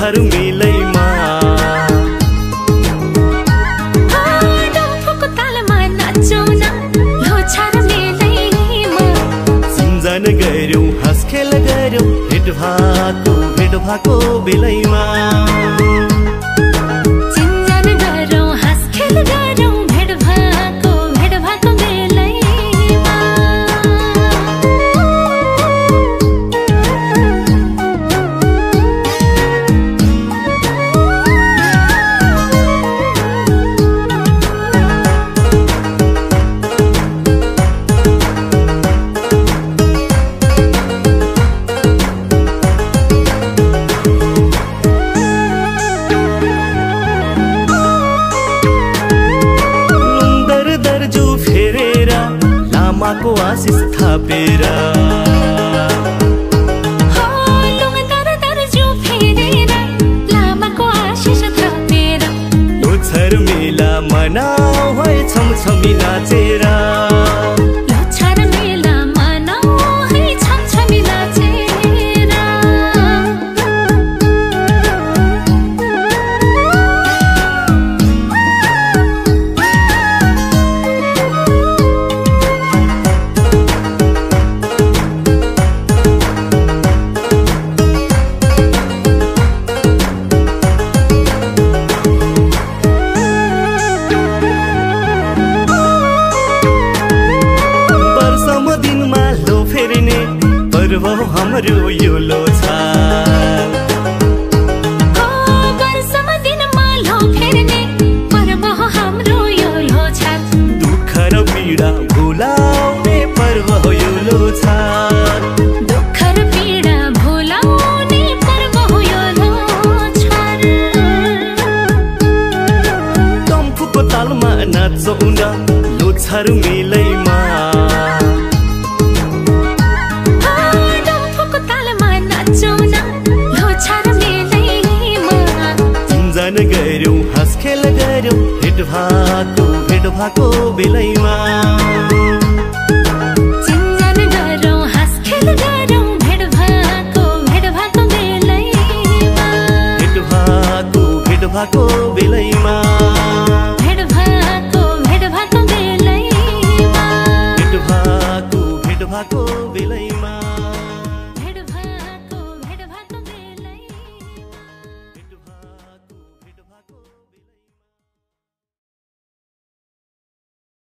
लोछार मेलैमा डम्फुको तालमा नाचौँ न लोछार मेलैमा सिन्जन गरौँ हाँस खेल गरौँ भेट भएको बेलैमा सिन्जन गरौँ हाँस खेल गरौँ भेट भएको बेलैमा लामाको आशिष थापेर लोछार मेला मनाऊ है छमछमी नाचेर लोछार मेला मनाऊ है छमछमी नाचेर पर्व हाम्रो यो लोछार वर्षमा दिनमा लो फेर्ने पर्व हाम्रो यो लोछार दुःख र पीडा भुलाउने पर्व हो यो लोछार दुःख र पीडा भुलाउने पर्व हो यो लोछार डम्फुको तालमा नाचौँ न लोछार मेलैमा गरौँ हाँस खेल गरौँ भेट भएको बेलैमा सिन्जन गरौँ हाँस खेल गरौँ भेट भएको बेलैमा भेट भएको